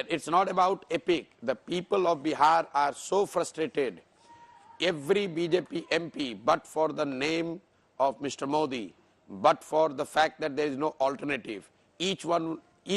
it's not about epic. The people of Bihar are so frustrated. Every BJP MP, but for the name of Mr. Modi, but for the fact that there is no alternative, each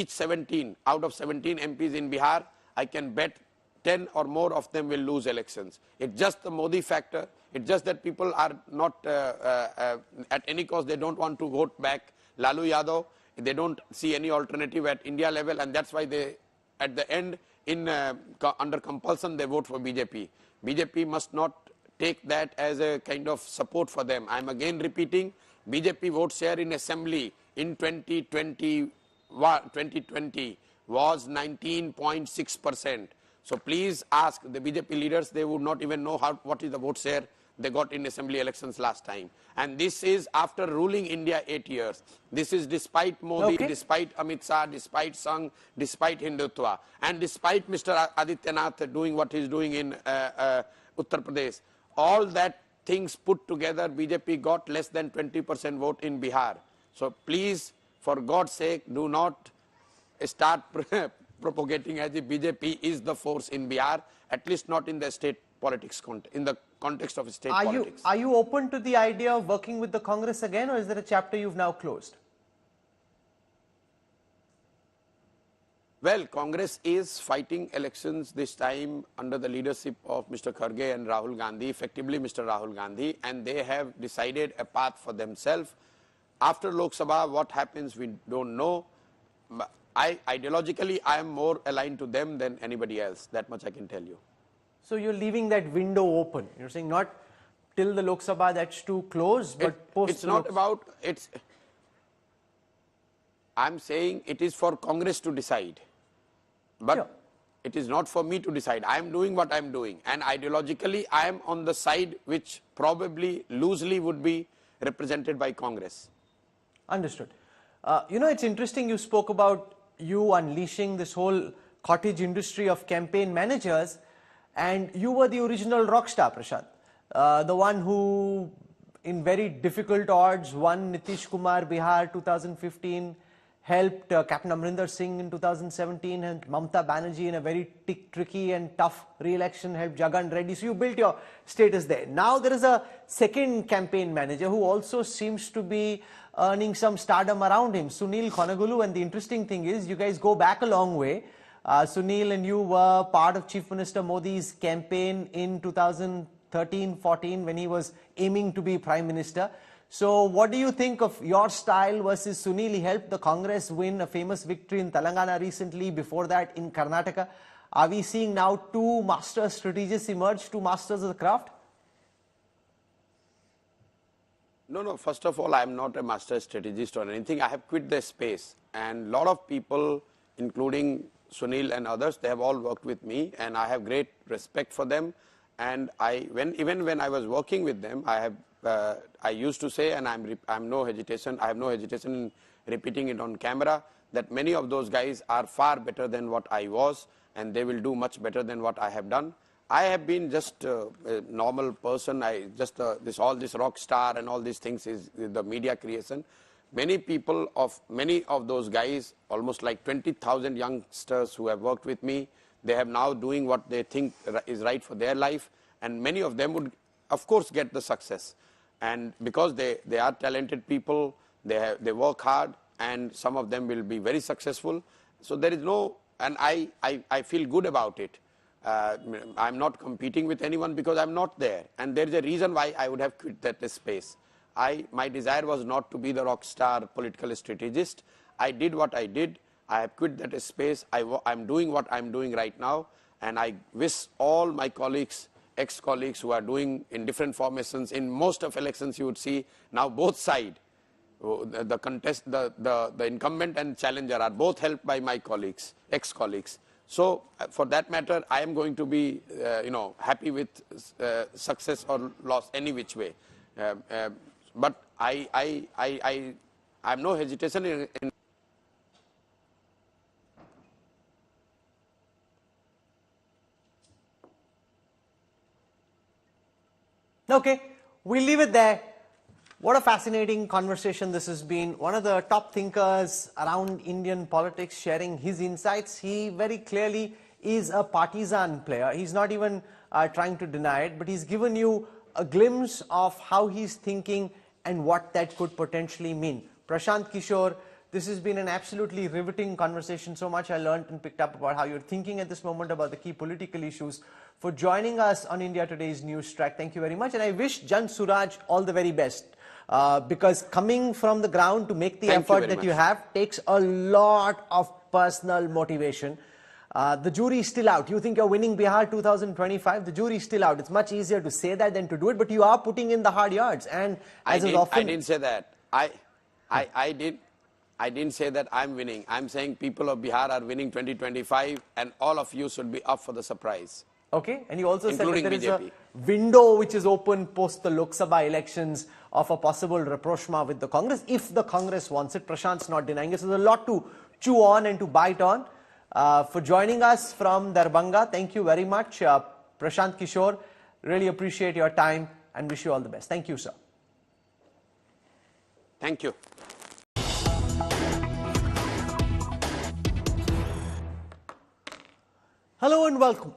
17 out of 17 MPs in Bihar, I can bet 10 or more of them will lose elections. It's just the Modi factor. It's just that people are not, at any cost, they don't want to vote back Lalu Yadav. They don't see any alternative at India level, and that's why they, at the end, under compulsion, they vote for BJP. BJP must not take that as a kind of support for them. I'm again repeating, BJP vote share in assembly in 2020 was 19.6%. So please ask the BJP leaders, they would not even know what is the vote share they got in assembly elections last time. And this is after ruling India 8 years. This is despite Modi, despite Amit Shah, despite Sangh, despite Hindutva, and despite Mr. Adityanath doing what he's doing in Uttar Pradesh. All that things put together, BJP got less than 20% vote in Bihar. So please, for God's sake, do not start propagating as if BJP is the force in Bihar, at least not in the state politics, in the context of state politics. Are you open to the idea of working with the Congress again, or is there a chapter you've now closed? Well, Congress is fighting elections this time under the leadership of Mr. Kharge and Rahul Gandhi, effectively Mr. Rahul Gandhi, and they have decided a path for themselves. After Lok Sabha, what happens, we don't know. Ideologically, I am more aligned to them than anybody else. That much I can tell you. So you're leaving that window open. You're saying not till the Lok Sabha, that's too close, but post. It's not about, I'm saying it is for Congress to decide. But sure, it is not for me to decide. I am doing what I am doing. And ideologically, I am on the side which probably loosely would be represented by Congress. Understood. You know, it's interesting you spoke about you unleashing this whole cottage industry of campaign managers, and you were the original rock star, Prashant. The one who, in very difficult odds, won Nitish Kumar Bihar 2015, helped Captain Amrinder Singh in 2017, and Mamata Banerjee in a very tricky and tough re-election helped Jagan Reddy. So you built your status there. Now there is a second campaign manager who also seems to be earning some stardom around him, Sunil Khonagulu. And the interesting thing is, you guys go back a long way. Sunil and you were part of Chief Minister Modi's campaign in 2013-14 when he was aiming to be Prime Minister. So what do you think of your style versus Sunil? He helped the Congress win a famous victory in Telangana recently, before that in Karnataka. Are we seeing now two master strategists emerge, two masters of the craft? No. First of all, I am not a master strategist or anything. I have quit the space. And a lot of people, including Sunil and others, they have all worked with me, and I have great respect for them. And even when I was working with them, I used to say, and I have no hesitation in repeating it on camera, that many of those guys are far better than what I was, and they will do much better than what I have done. I have been just a normal person. All this rock star and all these things is the media creation. Many of those guys, almost like 20,000 youngsters who have worked with me, they have now doing what they think is right for their life, and many of them would, of course, get the success. And because they are talented people, they work hard, and some of them will be very successful. So there is no, and I feel good about it. I'm not competing with anyone because I'm not there. And there is a reason why I would have quit that space. My desire was not to be the rock star political strategist. I did what I did. I have quit that space. I'm doing what I'm doing right now. And I wish all my colleagues, ex-colleagues who are doing in different formations, in most of elections you would see now both sides, the incumbent and challenger are both helped by my colleagues, ex-colleagues. So for that matter, I am going to be, happy with success or loss any which way. But I have no hesitation in Okay, we'll leave it there. What a fascinating conversation this has been. One of the top thinkers around Indian politics sharing his insights. He very clearly is a partisan player. He's not even trying to deny it, but he's given you a glimpse of how he's thinking and what that could potentially mean. Prashant Kishor, this has been an absolutely riveting conversation. So much I learned and picked up about how you're thinking at this moment about the key political issues. For joining us on India Today's News Track, thank you very much. And I wish Jan Suraaj all the very best. Because coming from the ground to make the effort that you have takes a lot of personal motivation. The jury is still out. You think you're winning Bihar 2025? The jury is still out. It's much easier to say that than to do it, but you are putting in the hard yards. And as is often, I didn't say that. I didn't say that I'm winning. I'm saying people of Bihar are winning 2025, and all of you should be up for the surprise. Okay, and you also said that there is BJP. a window which is open post the Lok Sabha elections of a possible rapprochement with the Congress, if the Congress wants it. Prashant's not denying it. So there's a lot to chew on and to bite on. For joining us from Darbhanga, thank you very much. Prashant Kishor, really appreciate your time and wish you all the best. Thank you, sir. Thank you. Hello and welcome.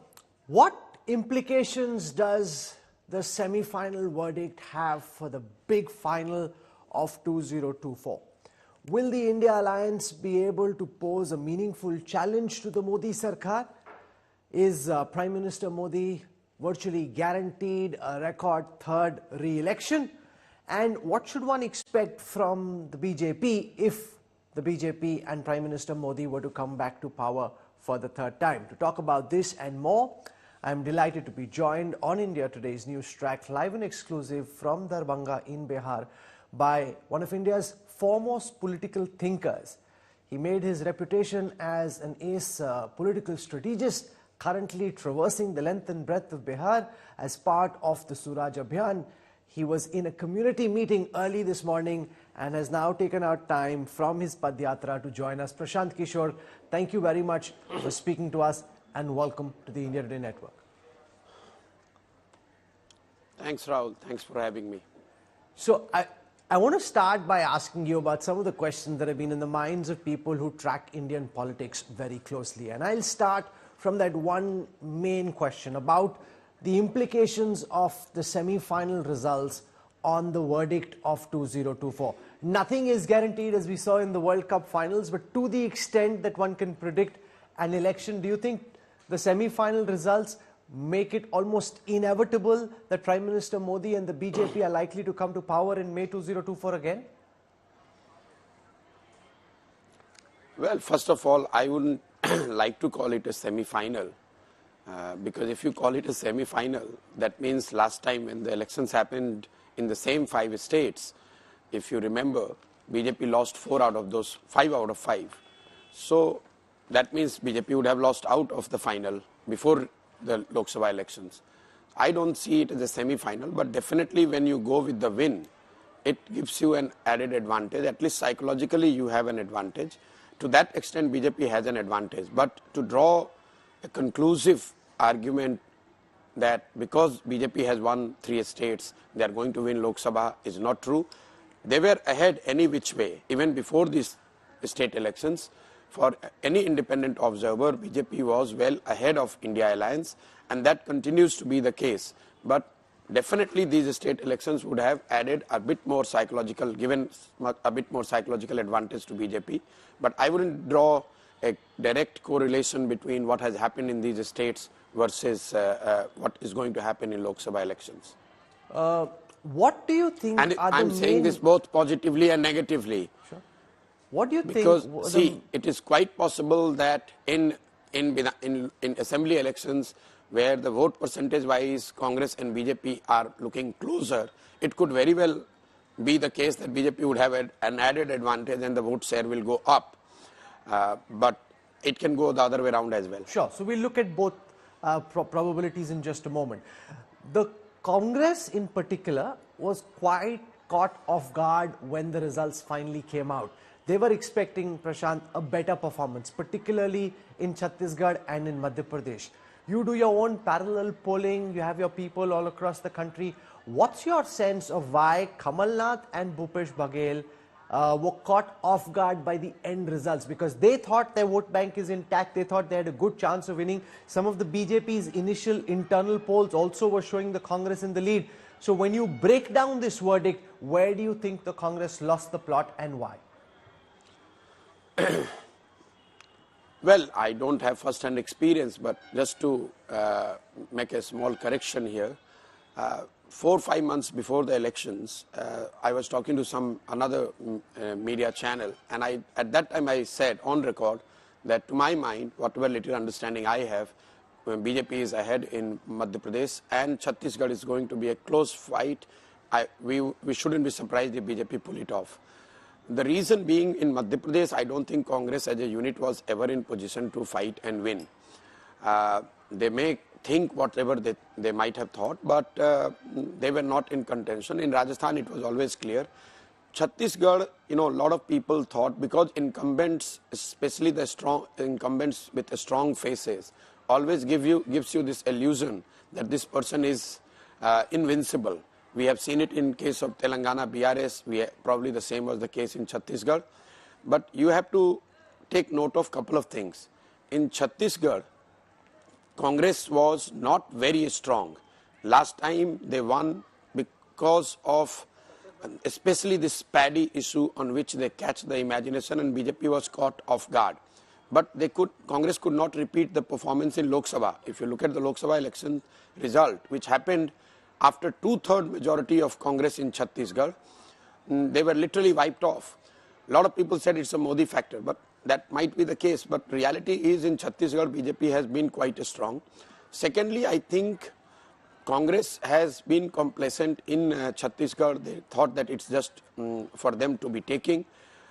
What implications does the semi-final verdict have for the big final of 2024? Will the India Alliance be able to pose a meaningful challenge to the Modi Sarkar? Is Prime Minister Modi virtually guaranteed a record third re-election? And what should one expect from the BJP if the BJP and Prime Minister Modi were to come back to power for the third time? To talk about this and more, I am delighted to be joined on India Today's News Track, live and exclusive from Darbhanga in Bihar, by one of India's foremost political thinkers. He made his reputation as an ace political strategist, currently traversing the length and breadth of Bihar as part of the Suraaj Abhiyan. He was in a community meeting early this morning and has now taken out time from his Padyatra to join us. Prashant Kishor, thank you very much for speaking to us and welcome to the India Today Network. Thanks, Rahul. Thanks for having me. So I want to start by asking you about some of the questions that have been in the minds of people who track Indian politics very closely. And I'll start from that one main question about the implications of the semi-final results on the verdict of 2024. Nothing is guaranteed, as we saw in the World Cup finals, but to the extent that one can predict an election, do you think the semi-final results make it almost inevitable that Prime Minister Modi and the BJP are likely to come to power in May 2024 again? Well, first of all, I wouldn't like to call it a semi-final. Because if you call it a semi-final, that means last time when the elections happened in the same 5 states, if you remember, BJP lost 4 out of those 5 out of 5. So that means BJP would have lost out of the final before the Lok Sabha elections. I don't see it as a semi-final, but definitely when you go with the win, it gives you an added advantage. At least psychologically you have an advantage. To that extent, BJP has an advantage. But to draw a conclusive argument that because BJP has won 3 states, they are going to win Lok Sabha is not true. They were ahead any which way, even before these state elections. For any independent observer, BJP was well ahead of India Alliance, and that continues to be the case. But definitely these state elections would have added a bit more psychological, given a bit more psychological advantage to BJP. But I wouldn't draw a direct correlation between what has happened in these states versus what is going to happen in Lok Sabha elections. What do you think and are I'm saying this both positively and negatively. Sure. What do you think? Because see, it is quite possible that in assembly elections where the vote percentage wise Congress and BJP are looking closer, it could very well be the case that BJP would have an added advantage and the vote share will go up. But it can go the other way around as well. Sure. So we'll look at both probabilities in just a moment. The Congress in particular was quite caught off guard when the results finally came out. They were expecting, Prashant, a better performance, particularly in Chhattisgarh and in Madhya Pradesh. You do your own parallel polling, you have your people all across the country. What's your sense of why Kamal Nath and Bhupesh Baghel were caught off guard by the end results? Because they thought their vote bank is intact, they thought they had a good chance of winning. Some of the BJP's initial internal polls also were showing the Congress in the lead. So when you break down this verdict, where do you think the Congress lost the plot and why? Well, I don't have first-hand experience, but just to make a small correction here, 4 or 5 months before the elections, I was talking to another media channel, and at that time I said on record that to my mind, whatever little understanding I have, BJP is ahead in Madhya Pradesh and Chhattisgarh is going to be a close fight. We shouldn't be surprised if BJP pull it off. The reason being, in Madhya Pradesh, I don't think Congress as a unit was ever in position to fight and win. They may think whatever they might have thought, but they were not in contention. In Rajasthan, it was always clear. Chhattisgarh, a lot of people thought, because incumbents, especially the strong incumbents with strong faces, always gives you this illusion that this person is invincible. We have seen it in case of Telangana, BRS, probably the same was the case in Chhattisgarh. But you have to take note of a couple of things. In Chhattisgarh, Congress was not very strong. Last time they won because of especially this paddy issue on which they catch the imagination, and BJP was caught off guard. But Congress could not repeat the performance in Lok Sabha. If you look at the Lok Sabha election result, which happened after 2/3 majority of Congress in Chhattisgarh, they were literally wiped off. A lot of people said it's a Modi factor, but that might be the case. But reality is, in Chhattisgarh, BJP has been quite strong. Secondly, I think Congress has been complacent in Chhattisgarh. They thought that it's just for them to be taking.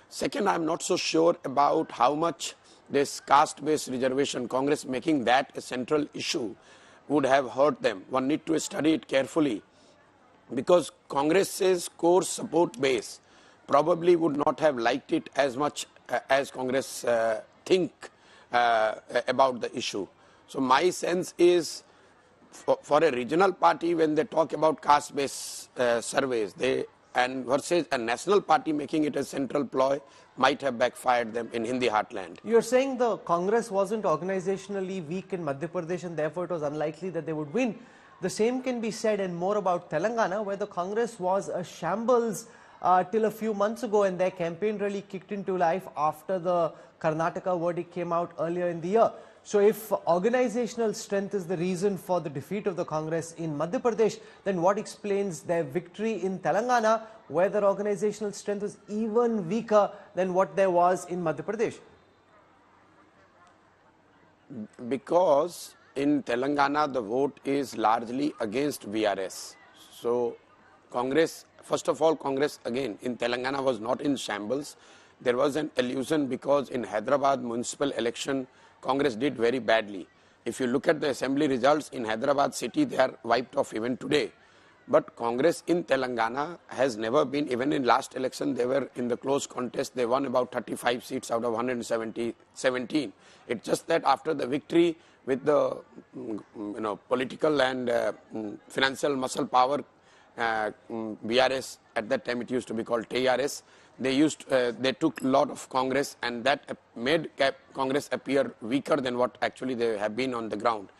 Second, I'm not so sure about how much this caste-based reservation, Congress making that a central issue, would have hurt them. One need to study it carefully, because Congress's core support base probably would not have liked it as much as Congress think about the issue. So my sense is, for a regional party, when they talk about caste-based surveys, and versus a national party making it a central ploy, might have backfired them in Hindi heartland. You're saying the Congress wasn't organizationally weak in Madhya Pradesh and therefore it was unlikely that they would win. The same can be said and more about Telangana, where the Congress was a shambles till a few months ago, and their campaign really kicked into life after the Karnataka verdict came out earlier in the year. So if organizational strength is the reason for the defeat of the Congress in Madhya Pradesh, then what explains their victory in Telangana, where their organizational strength was even weaker than what there was in Madhya Pradesh? Because in Telangana, the vote is largely against VRS. So Congress, first of all, Congress again in Telangana was not in shambles. There was an illusion because in Hyderabad municipal election, Congress did very badly. If you look at the assembly results in Hyderabad city, they are wiped off even today. But Congress in Telangana has never been, even in last election, they were in the close contest. They won about 35 seats out of 117. It's just that after the victory with the political and financial muscle power, BRS, at that time it used to be called TRS, they took a lot of Congress, and that made Congress appear weaker than what actually they have been on the ground.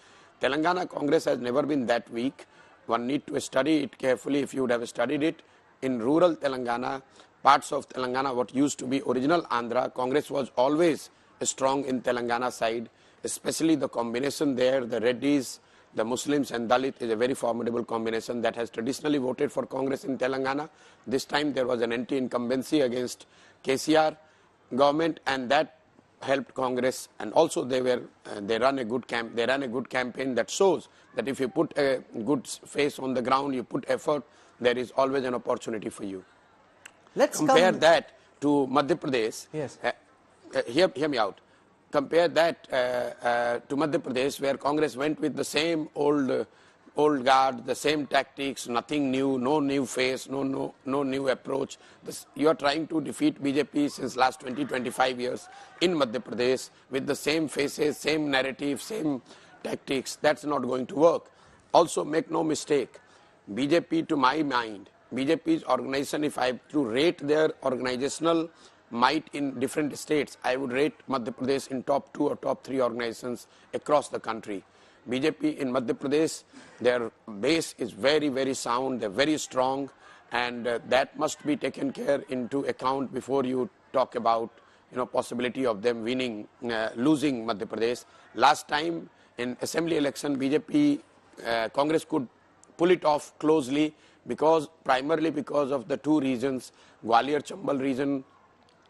Telangana Congress has never been that weak. One need to study it carefully. If you would have studied it, in rural Telangana, parts of Telangana, what used to be original Andhra, Congress was always strong in Telangana side, especially the combination there, the Reddys, the Muslims and Dalit is a very formidable combination that has traditionally voted for Congress in Telangana. This time there was an anti-incumbency against KCR government, and that helped Congress. And also they ran a good campaign that shows that if you put a good face on the ground, you put effort, there is always an opportunity for you. Let's compare that to Madhya Pradesh. Yes. Hear me out. Compare that to Madhya Pradesh, where Congress went with the same old guard, the same tactics, nothing new, no new face, no new approach. You are trying to defeat BJP since last 20-25 years in Madhya Pradesh with the same faces, same narrative, same tactics. That's not going to work. Also, make no mistake, BJP, to my mind, BJP's organization, if I have to rate their organizational might in different states, I would rate Madhya Pradesh in top 2 or top 3 organizations across the country. BJP in Madhya Pradesh, their base is very, very sound, they're very strong, and that must be taken care into account before you talk about possibility of them winning, losing Madhya Pradesh. Last time in assembly election, BJP, Congress could pull it off closely primarily because of the 2 regions, Gwalior Chambal region,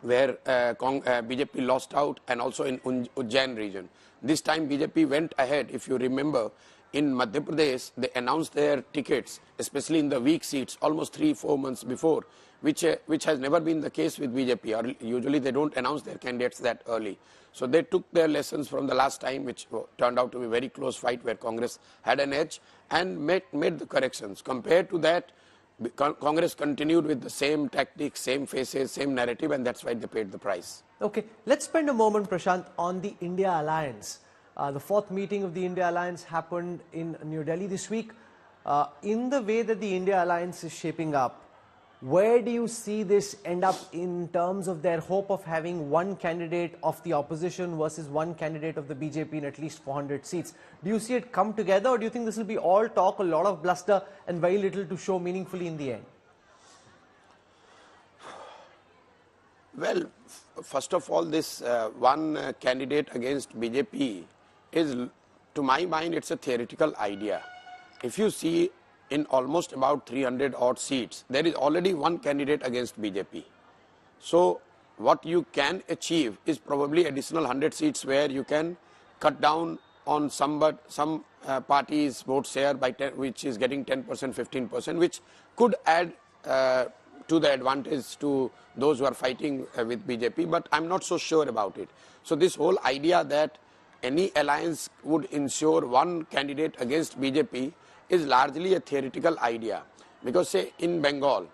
where BJP lost out, and also in Ujjain region. This time BJP went ahead. If you remember, in Madhya Pradesh, they announced their tickets, especially in the weak seats, almost 3-4 months before, which has never been the case with BJP. Or usually they don't announce their candidates that early. So they took their lessons from the last time, which turned out to be a very close fight where Congress had an edge, and made the corrections. Compared to that, Congress continued with the same tactics, same faces, same narrative, and that's why they paid the price. Okay, let's spend a moment, Prashant, on the India Alliance. The 4th meeting of the India Alliance happened in New Delhi this week. In the way that the India Alliance is shaping up, where do you see this end up in terms of their hope of having one candidate of the opposition versus one candidate of the BJP in at least 400 seats? Do you see it come together, or do you think this will be all talk, a lot of bluster, and very little to show meaningfully in the end? Well, first of all, this one candidate against BJP is, to my mind, it's a theoretical idea. If you see, in almost about 300 odd seats, there is already one candidate against BJP. So what you can achieve is probably additional 100 seats where you can cut down on some parties' vote share by 10, which is getting 10%, 15%, which could add to the advantage to those who are fighting with BJP, but I'm not so sure about it. So this whole idea that any alliance would ensure one candidate against BJP is largely a theoretical idea. Because say in Bengal,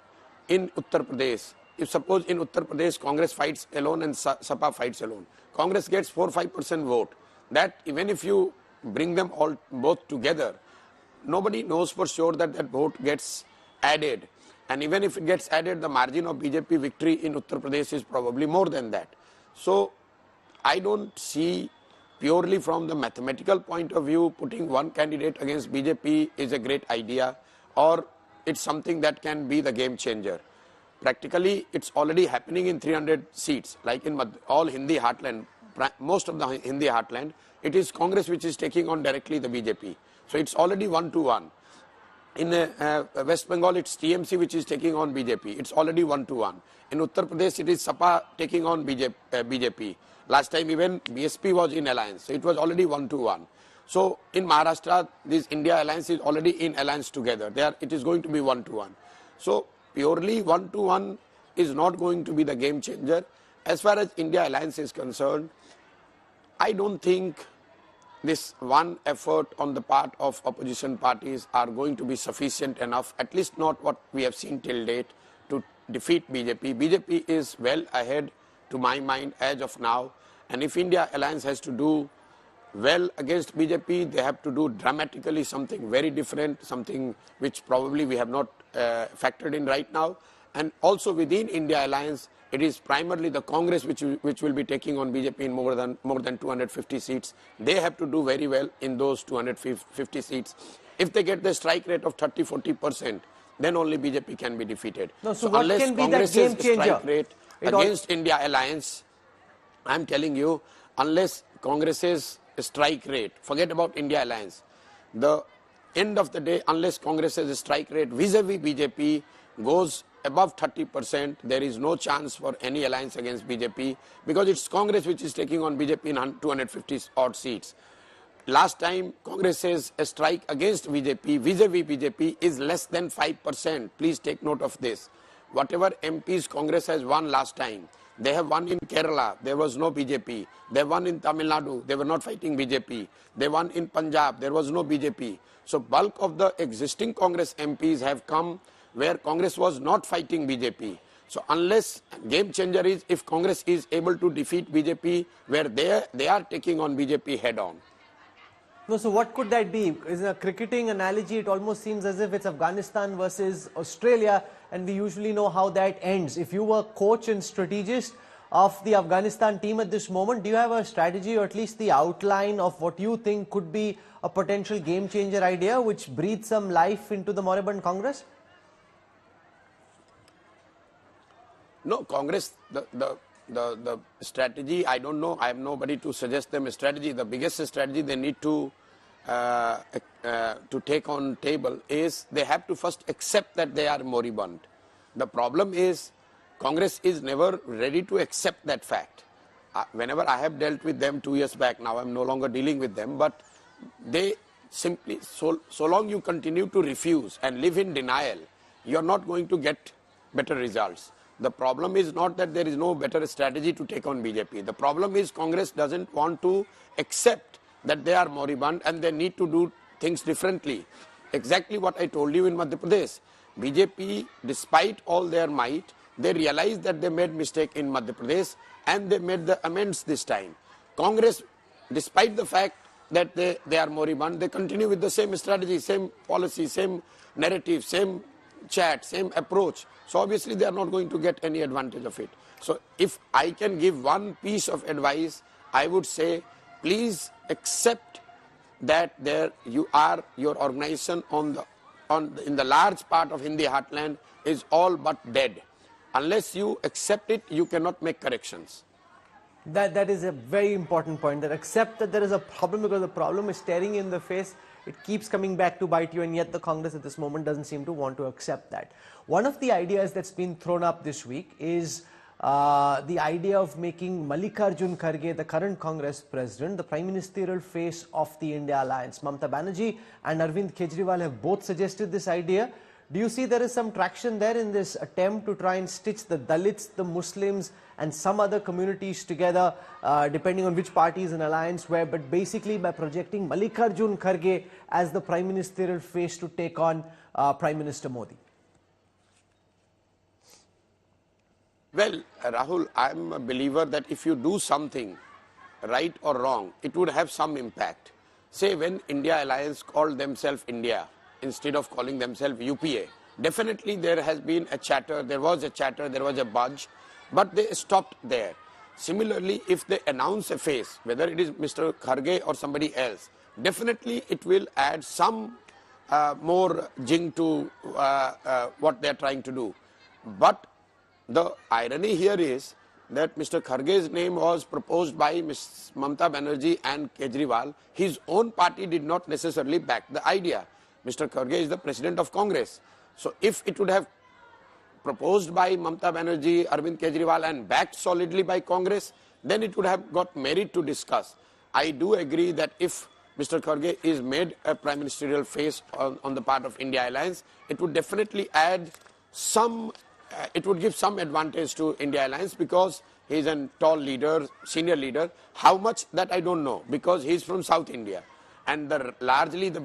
in Uttar Pradesh, if suppose in Uttar Pradesh Congress fights alone and Sapa fights alone, Congress gets 4-5% vote. That even if you bring them all both together, nobody knows for sure that that vote gets added. And even if it gets added, the margin of BJP victory in Uttar Pradesh is probably more than that. So I don't see, purely from the mathematical point of view, putting one candidate against BJP is a great idea, or it's something that can be the game changer. Practically, it's already happening in 300 seats, like in all Hindi heartland, most of the Hindi heartland, it is Congress which is taking on directly the BJP. So it's already 1-1. In West Bengal, it's TMC which is taking on BJP. It's already 1-1. In Uttar Pradesh, it is Sapa taking on BJP. Last time even BSP was in alliance, so it was already 1-1. So in Maharashtra, this India alliance is already in alliance together. It is going to be 1-1. So purely 1-1 is not going to be the game changer. As far as India alliance is concerned, I don't think this one effort on the part of opposition parties are going to be sufficient enough, at least not what we have seen till date, to defeat BJP. BJP is well ahead, to my mind, as of now. And if India alliance has to do well against BJP, they have to do dramatically something very different, something which probably we have not factored in right now. And also within India alliance, it is primarily the Congress which will be taking on BJP in more than 250 seats. They have to do very well in those 250 seats. If they get the strike rate of 30-40%, then only BJP can be defeated. No, so what unless can be Congress's that game changer? Strike rate against India alliance, I'm telling you, unless Congress's strike rate, forget about India alliance, the end of the day, unless Congress's strike rate vis-a-vis BJP goes above 30%, there is no chance for any alliance against BJP, because it's Congress which is taking on BJP in 250 odd seats. Last time Congress's strike against BJP vis-a-vis BJP is less than 5%. Please take note of this. Whatever MPs Congress has won last time, they have won in Kerala, there was no BJP. They won in Tamil Nadu, they were not fighting BJP. They won in Punjab, there was no BJP. So bulk of the existing Congress MPs have come where Congress was not fighting BJP. So unless game changer is if Congress is able to defeat BJP where they are taking on BJP head on. No, so what could that be? Is a cricketing analogy, it almost seems as if it's Afghanistan versus Australia, and we usually know how that ends. If you were coach and strategist of the Afghanistan team at this moment, do you have a strategy or at least the outline of what you think could be a potential game changer idea which breathes some life into the moribund Congress? No, Congress, the strategy, I don't know, I have nobody to suggest them a strategy. The biggest strategy they need to take on table is they have to first accept that they are moribund. The problem is Congress is never ready to accept that fact. Whenever I have dealt with them 2 years back, now I'm no longer dealing with them, but they simply, so long you continue to refuse and live in denial, you're not going to get better results. The problem is not that there is no better strategy to take on BJP. The problem is Congress doesn't want to accept that they are moribund and they need to do things differently. Exactly what I told you in Madhya Pradesh. BJP, despite all their might, they realized that they made mistake in Madhya Pradesh and they made the amends this time. Congress, despite the fact that they are moribund, they continue with the same strategy, same policy, same narrative, same chat, same approach. So obviously they are not going to get any advantage of it. So if I can give one piece of advice, I would say, please accept that your organization in the large part of Hindi heartland is all but dead. Unless you accept it, you cannot make corrections. That is a very important point, that accept that there is a problem, because the problem is staring you in the face. It keeps coming back to bite you, and yet the Congress at this moment doesn't seem to want to accept that. One of the ideas that's been thrown up this week is the idea of making Mallikarjun Kharge, the current Congress president, the prime ministerial face of the India alliance. Mamata Banerjee and Arvind Kejriwal have both suggested this idea. Do you see there is some traction there in this attempt to try and stitch the Dalits, the Muslims and some other communities together, depending on which party is in alliance where, but basically by projecting Mallikarjun Kharge as the prime ministerial face to take on Prime Minister Modi? Well, Rahul, I'm a believer that if you do something, right or wrong, it would have some impact. Say when India Alliance called themselves India instead of calling themselves UPA, definitely there has been a chatter, there was a buzz, but they stopped there. Similarly, if they announce a face, whether it is Mr. Kharge or somebody else, definitely it will add some more jing to what they are trying to do. But the irony here is that Mr. Kharge's name was proposed by Ms. Mamata Banerjee and Kejriwal. His own party did not necessarily back the idea. Mr. Kharge is the president of Congress. So if it would have proposed by Mamata Banerjee, Arvind Kejriwal and backed solidly by Congress, then it would have got merit to discuss. I do agree that if Mr. Kharge is made a prime ministerial face on the part of India Alliance, it would definitely add some, it would give some advantage to India Alliance because he is a tall leader, senior leader. How much, that I don't know, because he is from South India. And largely the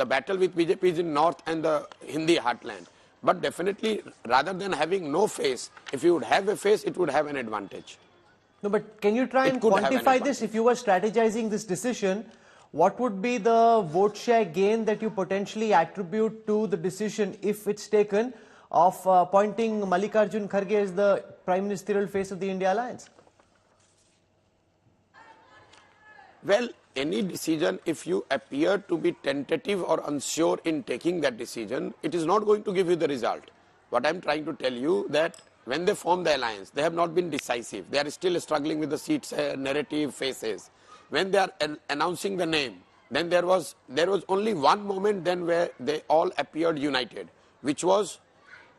battle with BJP is in North and the Hindi heartland. But definitely, rather than having no face, if you would have a face, it would have an advantage. No, but can you try and quantify this? If you were strategizing this decision, what would be the vote share gain that you potentially attribute to the decision, if it's taken, of appointing Mallikarjun Kharge as the prime ministerial face of the India Alliance? Well, any decision, if you appear to be tentative or unsure in taking that decision, it is not going to give you the result. What I'm trying to tell you, that when they form the alliance, they have not been decisive. They are still struggling with the seats, narrative, faces. When they are announcing the name, then there was only one moment then where they all appeared united, which was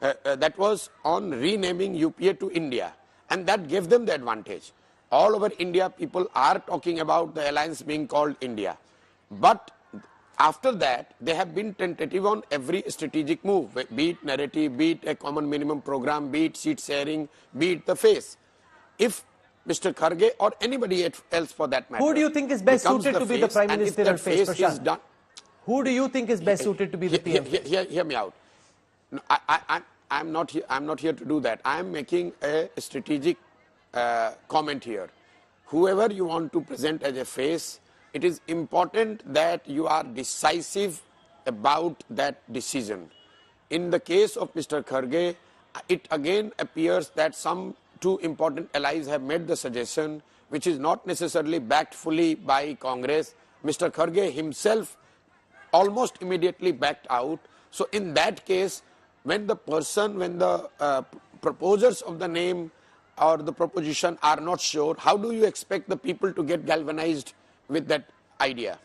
that was on renaming UPA to India, and that gave them the advantage. All over India, people are talking about the alliance being called India. But after that, they have been tentative on every strategic move, be it narrative, be it a common minimum program, be it seat sharing, be it the face. If Mr. Kharge or anybody else for that matter, who do you think is best suited to be the prime ministerial face, Prashant? Who do you think is best suited to be the PM? Hear me out. No, I'm not here to do that. I am making a strategic comment here. Whoever you want to present as a face, it is important that you are decisive about that decision. In the case of Mr. Kharge, it again appears that some two important allies have made the suggestion, which is not necessarily backed fully by Congress. Mr. Kharge himself almost immediately backed out. So in that case, when the proposers of the name or the proposition are not sure, how do you expect the people to get galvanized with that idea?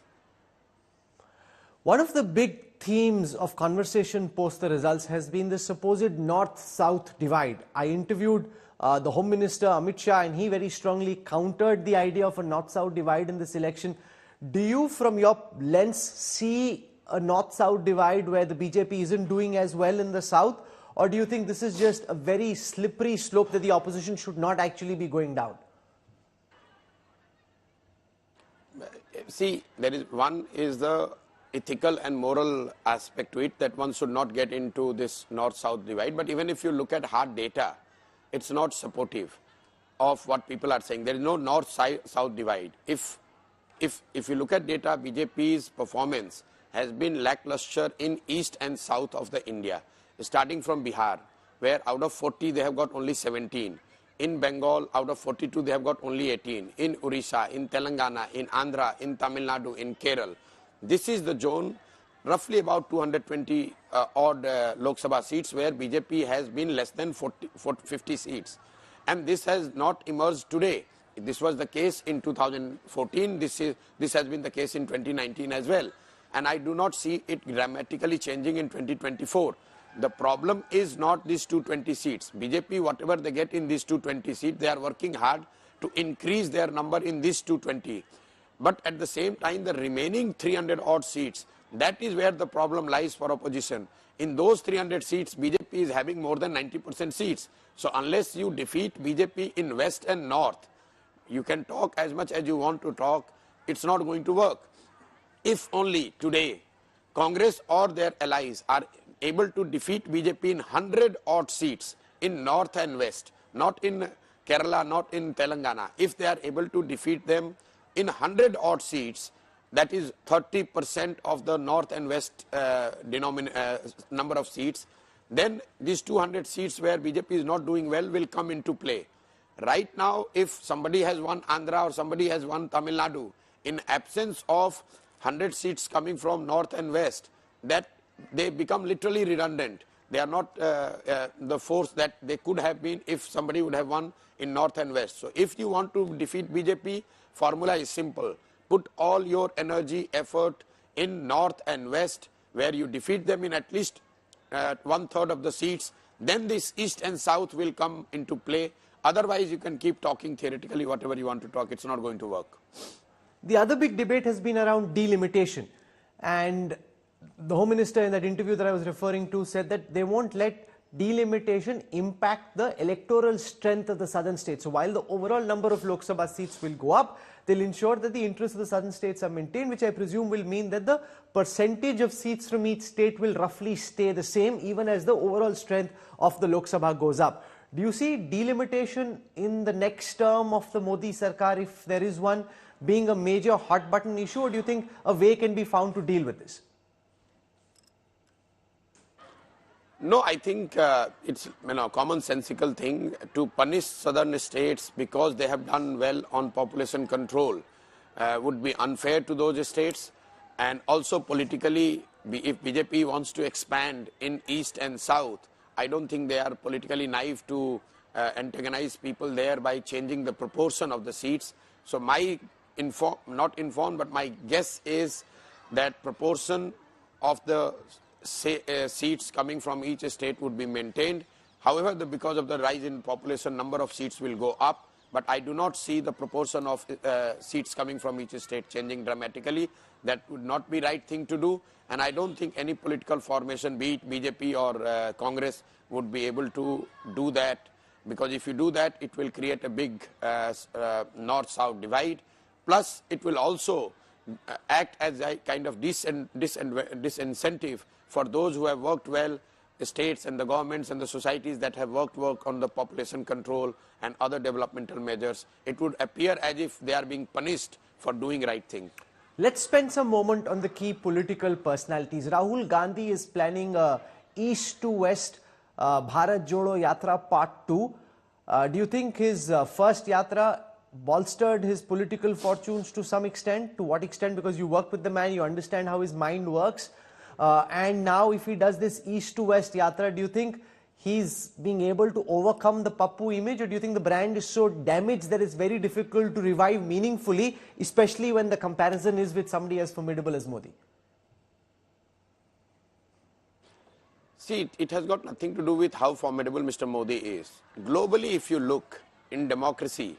One of the big themes of conversation post the results has been the supposed north-south divide. I interviewed the Home Minister Amit Shah, and he very strongly countered the idea of a north-south divide in this election. Do you, from your lens, see a north-south divide where the BJP isn't doing as well in the south? Or do you think this is just a very slippery slope that the opposition should not actually be going down? See, one is the ethical and moral aspect to it, that one should not get into this north-south divide. But even if you look at hard data, it's not supportive of what people are saying. There is no north-south divide. If you look at data, BJP's performance has been lackluster in east and south of the India, starting from Bihar, where out of 40 they have got only 17. In Bengal, out of 42 they have got only 18. In Orissa, in Telangana, in Andhra, in Tamil Nadu, in Kerala. This is the zone, roughly about 220 odd Lok Sabha seats, where BJP has been less than 50 seats. And this has not emerged today. This was the case in 2014. This has been the case in 2019 as well. And I do not see it dramatically changing in 2024. The problem is not these 220 seats. BJP, whatever they get in these 220 seats, they are working hard to increase their number in these 220. But at the same time, the remaining 300 odd seats, that is where the problem lies for opposition. In those 300 seats, BJP is having more than 90% seats. So unless you defeat BJP in west and north, you can talk as much as you want to talk, it's not going to work. If only today Congress or their allies are able to defeat BJP in 100 odd seats in north and west, not in Kerala, not in Telangana, if they are able to defeat them in 100 odd seats, that is 30% of the north and west number of seats, then these 200 seats where BJP is not doing well will come into play. Right now, if somebody has won Andhra or somebody has won Tamil Nadu, in absence of 100 seats coming from north and west, that they become literally redundant. They are not the force that they could have been if somebody would have won in north and west. So if you want to defeat BJP, formula is simple. Put all your energy, effort in north and west, where you defeat them in at least 1/3 of the seats. Then this east and south will come into play. Otherwise, you can keep talking theoretically whatever you want to talk. It's not going to work. The other big debate has been around delimitation. And the Home Minister in that interview that I was referring to said that they won't let delimitation impact the electoral strength of the southern states. So while the overall number of Lok Sabha seats will go up, they'll ensure that the interests of the southern states are maintained, which I presume will mean that the percentage of seats from each state will roughly stay the same, even as the overall strength of the Lok Sabha goes up. Do you see delimitation in the next term of the Modi Sarkar, if there is one, being a major hot button issue, or do you think a way can be found to deal with this? No, I think it's a commonsensical thing to punish southern states because they have done well on population control would be unfair to those states. And also politically, if BJP wants to expand in east and south, I don't think they are politically naive to antagonize people there by changing the proportion of the seats. So my not informed, but my guess is that proportion of the seats coming from each state would be maintained. However, because of the rise in population, number of seats will go up. But I do not see the proportion of seats coming from each state changing dramatically. That would not be right thing to do. And I don't think any political formation, be it BJP or Congress, would be able to do that. Because if you do that, it will create a big north-south divide. Plus, it will also act as a kind of disincentive for those who have worked well, the states and the governments and the societies that have work on the population control and other developmental measures. It would appear as if they are being punished for doing right thing. Let's spend some moment on the key political personalities. Rahul Gandhi is planning a east to west Bharat Jodo Yatra Part 2. Do you think his first yatra bolstered his political fortunes to some extent? To what extent? Because you work with the man, you understand how his mind works. And now if he does this east to west yatra, do you think he's being able to overcome the Pappu image, or do you think the brand is so damaged that it's very difficult to revive meaningfully, especially when the comparison is with somebody as formidable as Modi? See, it has got nothing to do with how formidable Mr. Modi is. Globally, if you look in democracy,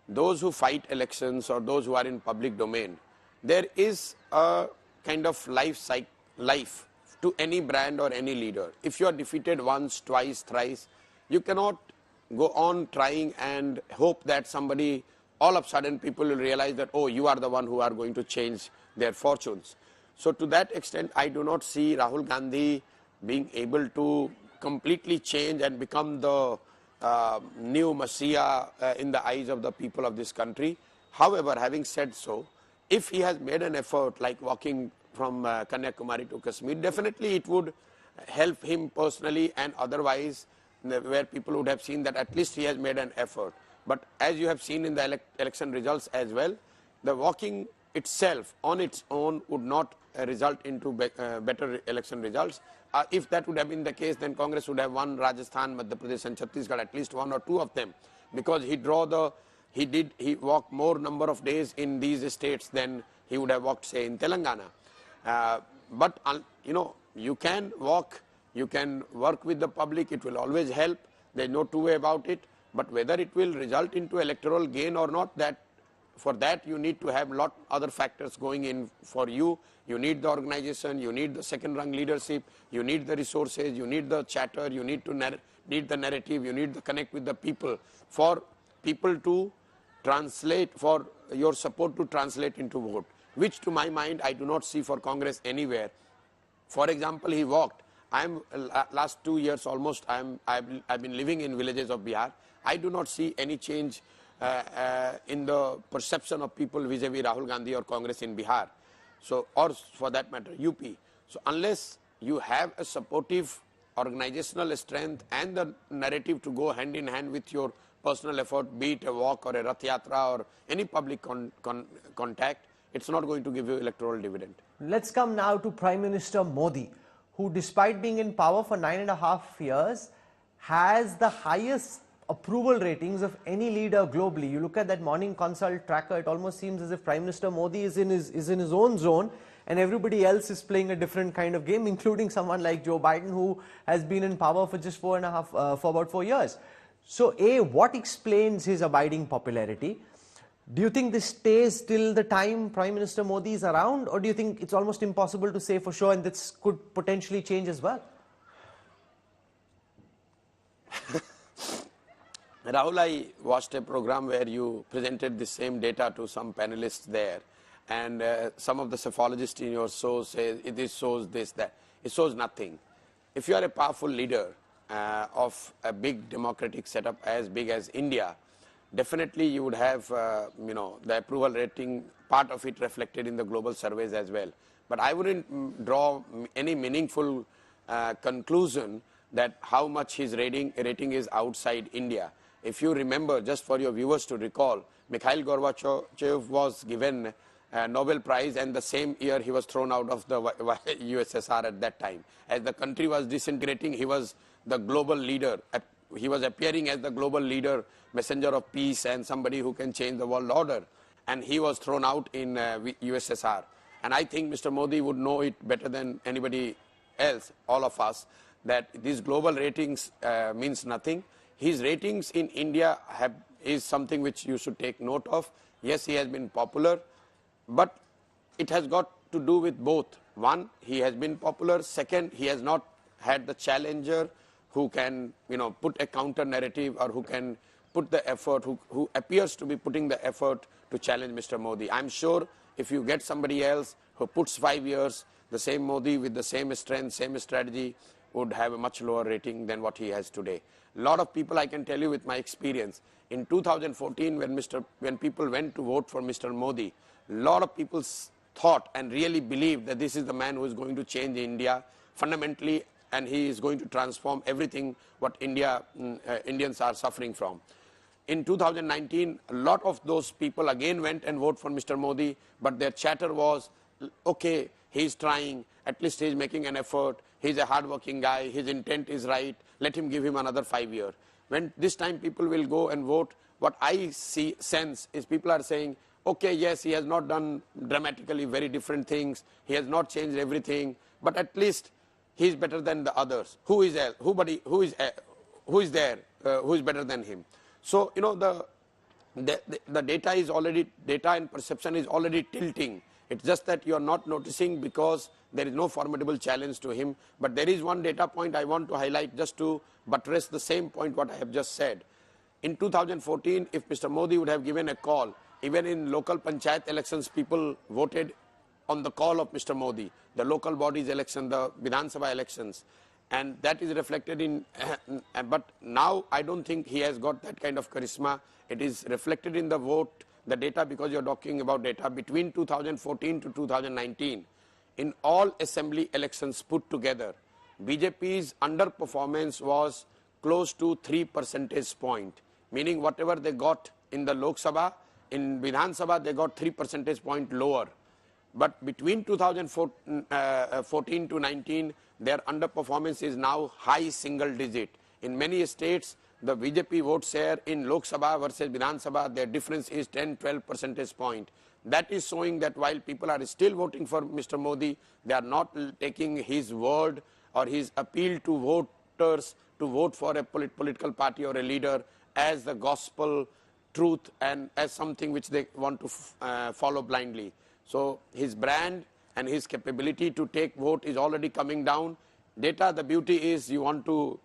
those who fight elections or those who are in public domain, there is a kind of life to any brand or any leader. If you are defeated once, twice, thrice, you cannot go on trying and hope that somebody, all of a sudden people will realize that, oh, you are the one who are going to change their fortunes. So to that extent, I do not see Rahul Gandhi being able to completely change and become the new messiah in the eyes of the people of this country. However, having said so, if he has made an effort like walking from Kanyakumari to Kashmir, definitely it would help him personally and otherwise, where people would have seen that at least he has made an effort. But as you have seen in the election results as well, the walking itself on its own would not result into better election results. If that would have been the case, then Congress would have won Rajasthan, Madhya Pradesh and Chhattisgarh, at least one or two of them, because he walked more number of days in these states than he would have walked, say, in Telangana. But you can walk, you can work with the public, it will always help. There is no two way about it. But whether it will result into electoral gain or not, for that you need to have lot other factors going in for you. You need the organization, you need the second rung leadership, you need the resources, you need the chatter, you need need the narrative, you need to connect with the people, for people to translate, for your support to translate into vote, which to my mind I do not see for Congress anywhere. For example, he walked. Last 2 years almost, I've been living in villages of Bihar. I do not see any change in the perception of people vis-a-vis Rahul Gandhi or Congress in Bihar, so, or for that matter UP. So unless you have a supportive organizational strength and the narrative to go hand in hand with your personal effort, be it a walk or a Rath Yatra or any public contact, it's not going to give you electoral dividend. Let's come now to Prime Minister Modi, who despite being in power for 9.5 years has the highest approval ratings of any leader globally. You look at that morning consult tracker, it almost seems as if Prime Minister Modi is in his own zone and everybody else is playing a different kind of game, including someone like Joe Biden, who has been in power for just for about 4 years. So A, what explains his abiding popularity? Do you think this stays till the time Prime Minister Modi is around, or do you think it's almost impossible to say for sure and this could potentially change as well? Rahul, I watched a program where you presented the same data to some panelists there, and some of the psephologists in your show say this shows this, that. It shows nothing. If you are a powerful leader of a big democratic setup as big as India, definitely you would have the approval rating, part of it reflected in the global surveys as well. But I wouldn't draw any meaningful conclusion that how much his rating is outside India. If you remember, just for your viewers to recall, Mikhail Gorbachev was given a Nobel Prize, and the same year he was thrown out of the USSR at that time. As the country was disintegrating, he was the global leader. He was appearing as the global leader, messenger of peace and somebody who can change the world order. And he was thrown out in USSR. And I think Mr. Modi would know it better than anybody else, all of us, that these global ratings means nothing. His ratings in India is something which you should take note of. Yes, he has been popular, but it has got to do with both. One, he has been popular. Second, he has not had the challenger who can put a counter narrative, or who can put the effort, who appears to be putting the effort to challenge Mr. Modi. I'm sure if you get somebody else who puts 5 years, the same Modi with the same strength, same strategy, would have a much lower rating than what he has today. A lot of people, I can tell you with my experience, in 2014 when people went to vote for Mr. Modi, a lot of people thought and really believed that this is the man who is going to change India fundamentally, and he is going to transform everything what Indians are suffering from. In 2019, a lot of those people again went and voted for Mr. Modi, but their chatter was, okay, he's trying, at least he's making an effort, he's a hard-working guy, his intent is right, let him give him another 5 years. When this time people will go and vote, what I sense is people are saying, okay, yes, he has not done dramatically very different things, he has not changed everything, but at least he is better than the others. Who is there? Who is better than him? So, you know, the data is already, data and perception is already tilting. It's just that you are not noticing because there is no formidable challenge to him. But there is one data point I want to highlight just to buttress the same point what I have just said. In 2014, if Mr. Modi would have given a call, even in local panchayat elections, people voted on the call of Mr. Modi, the local bodies election, the Vidhan Sabha elections. And that is reflected in, but now I don't think he has got that kind of charisma. It is reflected in the vote, the data, because you're talking about data between 2014 to 2019. In all assembly elections put together, BJP's underperformance was close to 3 percentage point, meaning whatever they got in the Lok Sabha, in Vidhan Sabha, they got 3 percentage point lower. But between 2014 to 19, their underperformance is now high single digit. In many states, the BJP vote share in Lok Sabha versus Vidhan Sabha, their difference is 10-12 percentage point. That is showing that while people are still voting for Mr. Modi, they are not taking his word or his appeal to voters to vote for a political party or a leader as the gospel truth and as something which they want to follow blindly. So his brand and his capability to take vote is already coming down. Data, the beauty is you want to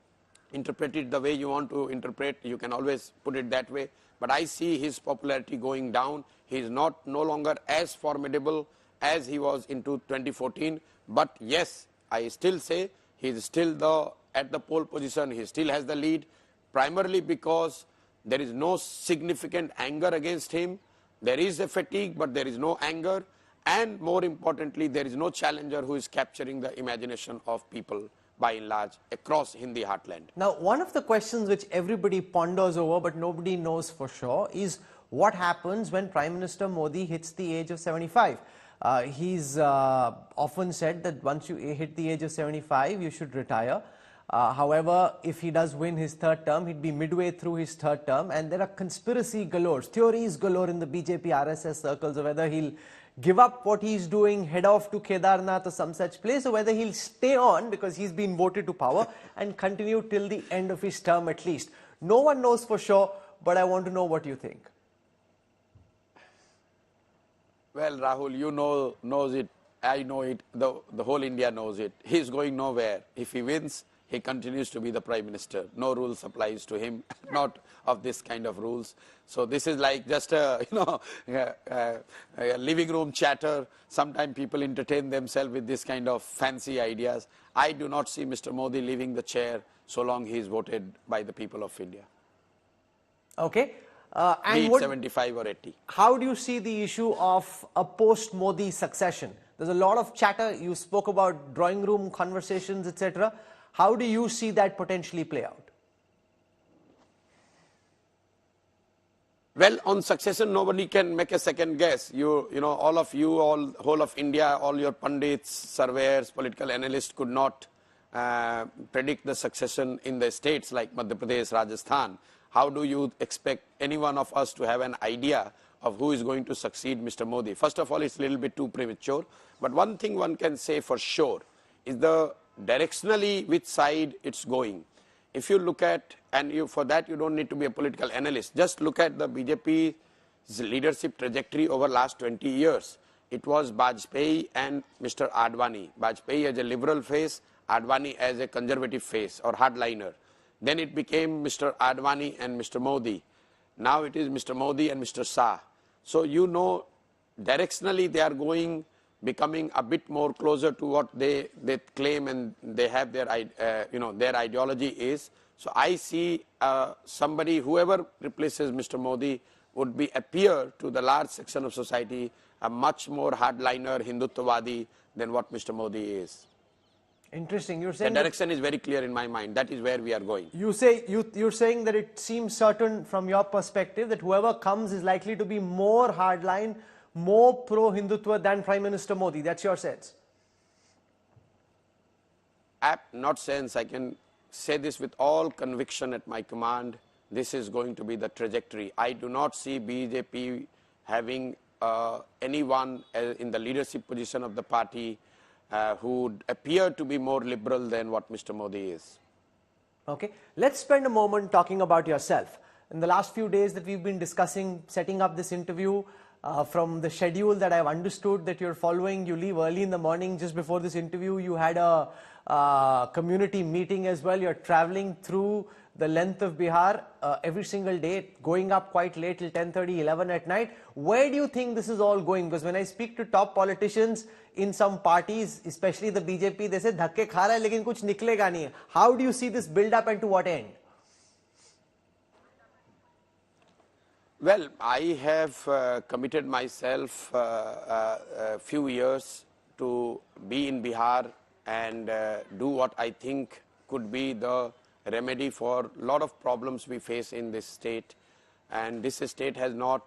interpret it the way you want to interpret, you can always put it that way. But I see his popularity going down. He is no longer as formidable as he was in 2014. But yes, I still say he is still at the pole position. He still has the lead, primarily because there is no significant anger against him. There is a fatigue, but there is no anger. And more importantly, there is no challenger who is capturing the imagination of people by and large across Hindi heartland. Now, one of the questions which everybody ponders over but nobody knows for sure is what happens when Prime Minister Modi hits the age of 75. He's often said that once you hit the age of 75, you should retire. However, if he does win his third term, he'd be midway through his third term, and there are conspiracy galore, theories galore in the BJP RSS circles of whether he'll give up what he's doing, head off to Kedarnath or some such place, or whether he'll stay on because he's been voted to power and continue till the end of his term at least. No one knows for sure, but I want to know what you think. Well, Rahul, you knows it, I know it, the whole India knows it. He's going nowhere. If he wins, he continues to be the Prime Minister. No rules applies to him, not of this kind of rules. So this is like just a, a living room chatter. Sometimes people entertain themselves with this kind of fancy ideas. I do not see Mr. Modi leaving the chair so long he is voted by the people of India. Okay. Be it 75 or 80. How do you see the issue of a post-Modi succession? There's a lot of chatter. You spoke about drawing room conversations, etc. How do you see that potentially play out? Well, on succession, nobody can make a second guess. All of you, whole of India, all your pundits, surveyors, political analysts could not predict the succession in the states like Madhya Pradesh, Rajasthan. How do you expect any one of us to have an idea of who is going to succeed Mr. Modi? First of all, it's a little bit too premature. But one thing one can say for sure is the directionally which side it's going. If you look at, and for that you don't need to be a political analyst, just look at the BJP's leadership trajectory over last 20 years. It was Vajpayee and Mr. Advani. Vajpayee as a liberal face, Advani as a conservative face or hardliner. Then it became Mr. Advani and Mr. Modi. Now it is Mr. Modi and Mr. Shah. So directionally they are becoming a bit more closer to what they claim and they have their ideology is. So I see somebody, whoever replaces Mr. Modi, would appear to the large section of society a much more hardliner Hindutvadi than what Mr. Modi is. Interesting. You're The saying direction is very clear in my mind. That is where we are going. you're saying that it seems certain from your perspective that whoever comes is likely to be more hardline, more pro-Hindutva than Prime Minister Modi. That's your sense. Not sense, I can say this with all conviction at my command. This is going to be the trajectory. I do not see BJP having anyone in the leadership position of the party who would appear to be more liberal than what Mr. Modi is. Okay, let's spend a moment talking about yourself. In the last few days that we've been discussing setting up this interview, from the schedule that I've understood that you're following, you leave early in the morning just before this interview. You had a community meeting as well. You're traveling through the length of Bihar every single day, going up quite late till 10:30, 11 at night. Where do you think this is all going? Because when I speak to top politicians in some parties, especially the BJP, they say dhakke kha raha hai lekin kuch niklega nahi hai. How do you see this build up and to what end? Well, I have committed myself a few years to be in Bihar and do what I think could be the remedy for a lot of problems we face in this state. And this state has not,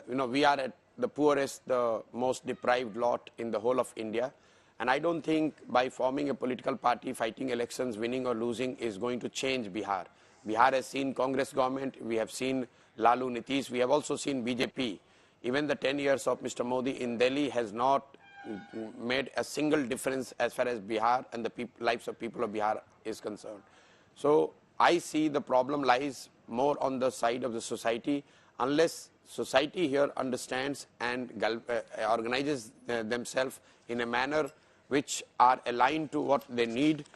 we are at the poorest, the most deprived lot in the whole of India. And I don't think by forming a political party, fighting elections, winning or losing is going to change Bihar. Bihar has seen Congress government, we have seen Lalu Nitish, we have also seen BJP. Even the 10 years of Mr. Modi in Delhi has not made a single difference as far as Bihar and the lives of people of Bihar is concerned. So I see the problem lies more on the side of the society. Unless society here understands and organizes themselves in a manner which are aligned to what they need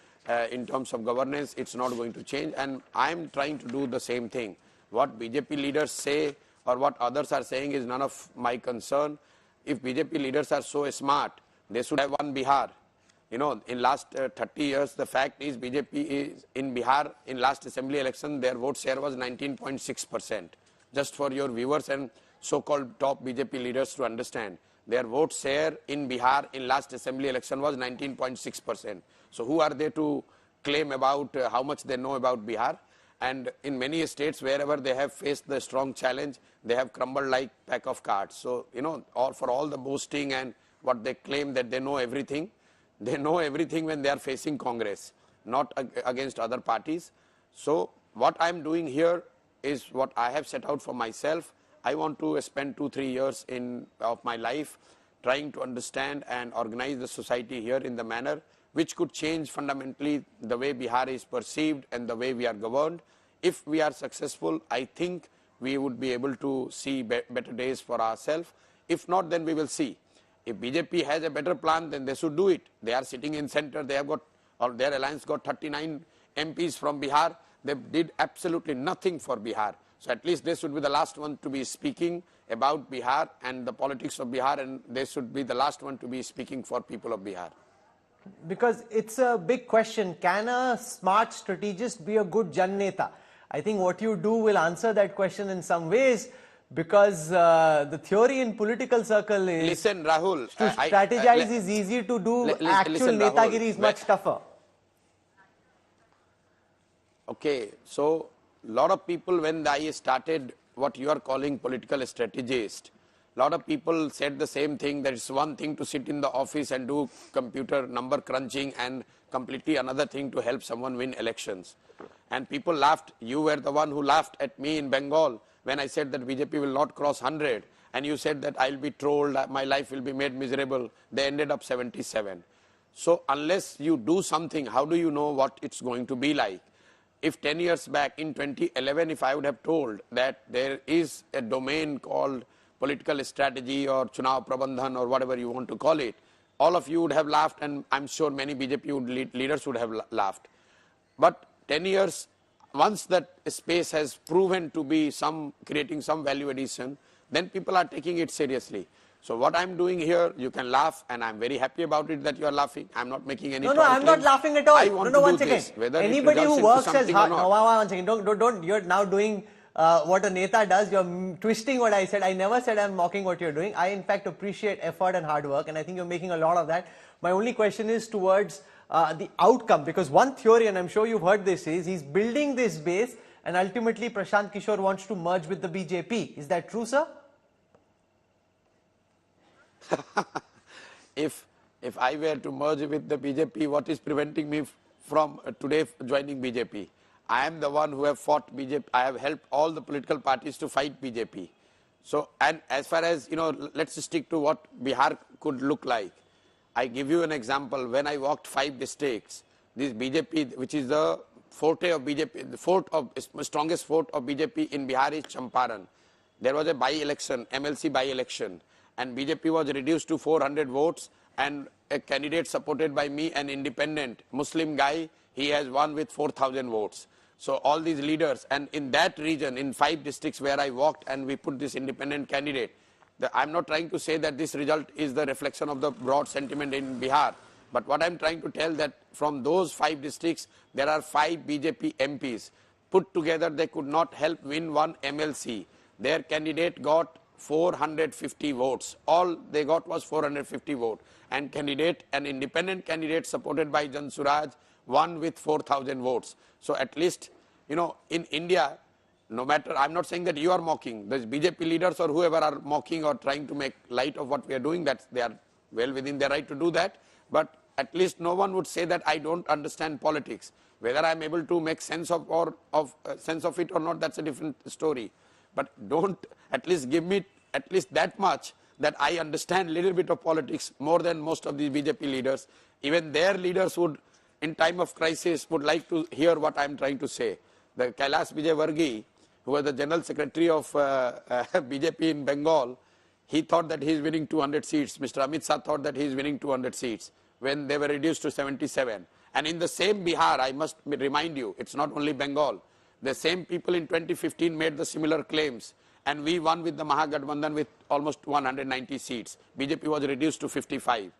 in terms of governance, it's not going to change. And I'm trying to do the same thing. What BJP leaders say or what others are saying is none of my concern. If BJP leaders are so smart, they should have won Bihar. You know, in last 30 years, the fact is BJP is in Bihar, in last assembly election, their vote share was 19.6%. Just for your viewers and so-called top BJP leaders to understand, their vote share in Bihar in last assembly election was 19.6%. So who are they to claim about how much they know about Bihar? And in many states, wherever they have faced the strong challenge, they have crumbled like pack of cards. So, for all the boasting and what they claim that they know everything, they know everything when they are facing Congress, not against other parties. So what I'm doing here is what I have set out for myself. I want to spend 2-3 years of my life trying to understand and organize the society here in the manner which could change fundamentally the way Bihar is perceived and the way we are governed. If we are successful, I think we would be able to see better days for ourselves. If not, then we will see. If BJP has a better plan, then they should do it. They are sitting in center. They have got, or their alliance got 39 MPs from Bihar. They did absolutely nothing for Bihar. So at least they should be the last one to be speaking about Bihar and the politics of Bihar, and they should be the last one to be speaking for people of Bihar. Because it's a big question. Can a smart strategist be a good Jan Neta? I think what you do will answer that question in some ways, because the theory in political circle is... Listen, Rahul. To strategize is easy, to do actual netagiri is much tougher. Okay, so a lot of people, when I started what you are calling political strategist, a lot of people said the same thing, that it's one thing to sit in the office and do computer number crunching and completely another thing to help someone win elections. And people laughed. You were the one who laughed at me in Bengal when I said that BJP will not cross 100. And you said that I'll be trolled, my life will be made miserable. They ended up 77. So unless you do something, how do you know what it's going to be like? If 10 years back in 2011, if I would have told that there is a domain called political strategy or Chunav Prabandhan or whatever you want to call it, all of you would have laughed, and I'm sure many BJP leaders would have laughed. But 10 years, once that space has proven to be creating some value addition, then people are taking it seriously. So what I'm doing here, you can laugh, and I'm very happy about it that you are laughing. I'm not making any. No, I'm not laughing at all. I want to one do second. This, whether anybody who works as hard. No, one second. Don't. You're now doing what a Neta does. You're twisting what I said. I never said I'm mocking what you're doing. I, in fact, appreciate effort and hard work, and I think you're making a lot of that. My only question is towards the outcome, because one theory, and I'm sure you've heard this, is he's building this base, and ultimately Prashant Kishor wants to merge with the BJP. Is that true, sir? If I were to merge with the BJP, what is preventing me from today joining BJP? I am the one who have fought BJP. I have helped all the political parties to fight BJP. So, and as far as, let's stick to what Bihar could look like. I give you an example. When I walked 5 districts, this BJP, which is the forte of BJP, the strongest fort of BJP in Bihar is Champaran. There was a by-election, MLC by-election, and BJP was reduced to 400 votes, and a candidate supported by me, an independent Muslim guy, he has won with 4,000 votes. So all these leaders, and in that region, in 5 districts where I walked and we put this independent candidate, I'm not trying to say that this result is the reflection of the broad sentiment in Bihar, but what I'm trying to tell that from those 5 districts, there are 5 BJP MPs. Put together, they could not help win one MLC. Their candidate got 450 votes. All they got was 450 votes. And an independent candidate supported by Suraaj won with 4,000 votes. So at least, in India, no matter, I'm not saying that you are mocking, the BJP leaders or whoever are mocking or trying to make light of what we are doing, that they are well within their right to do that. But at least no one would say that I don't understand politics. Whether I'm able to make sense of it or not, that's a different story. But don't at least give me at least that much that I understand a little bit of politics more than most of these BJP leaders. Even their leaders would, in time of crisis, would like to hear what I'm trying to say. The Kailash Vijayvargiya, who was the General Secretary of BJP in Bengal, he thought that he is winning 200 seats. Mr. Amit Shah thought that he is winning 200 seats when they were reduced to 77. And in the same Bihar, I must remind you, it's not only Bengal. The same people in 2015 made the similar claims, and we won with the Mahagathbandhan with almost 190 seats. BJP was reduced to 55.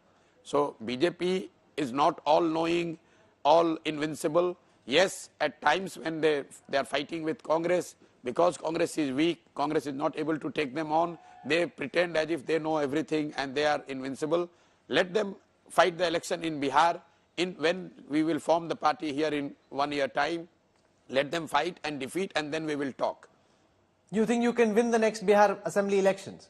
So BJP is not all-knowing, all invincible. Yes, at times when they are fighting with Congress, because Congress is weak, Congress is not able to take them on, they pretend as if they know everything and they are invincible. Let them fight the election in Bihar. When we will form the party here in 1 year time, let them fight and defeat, and then we will talk. You think you can win the next Bihar assembly elections?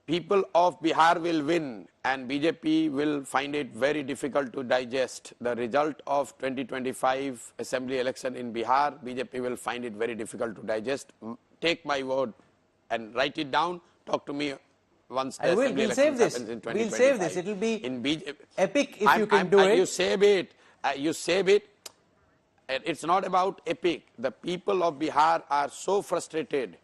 People of Bihar will win, and BJP will find it very difficult to digest the result of 2025 assembly election in Bihar. BJP will find it very difficult to digest. Take my word and write it down. Talk to me once the assembly election happens in 2025. We'll save this. It will be epic if you can do it. You save it. It's not about epic. The people of Bihar are so frustrated.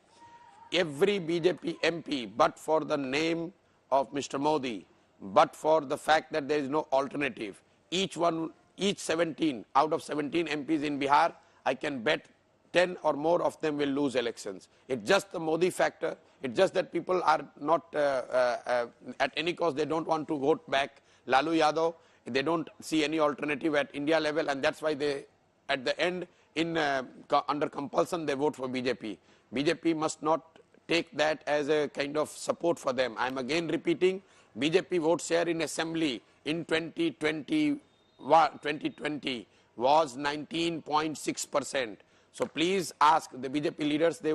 Every BJP MP, but for the name of Mr. Modi, but for the fact that there is no alternative, each 17 out of 17 MPs in Bihar, I can bet 10 or more of them will lose elections. It's just the Modi factor. It's just that people are not, at any cost, they don't want to vote back Lalu Yadav. They don't see any alternative at India level, and that's why they, at the end, under compulsion, they vote for BJP. BJP must not take that as a kind of support for them. I'm again repeating, BJP vote share in assembly in 2020 was 19.6%. So please ask the BJP leaders, they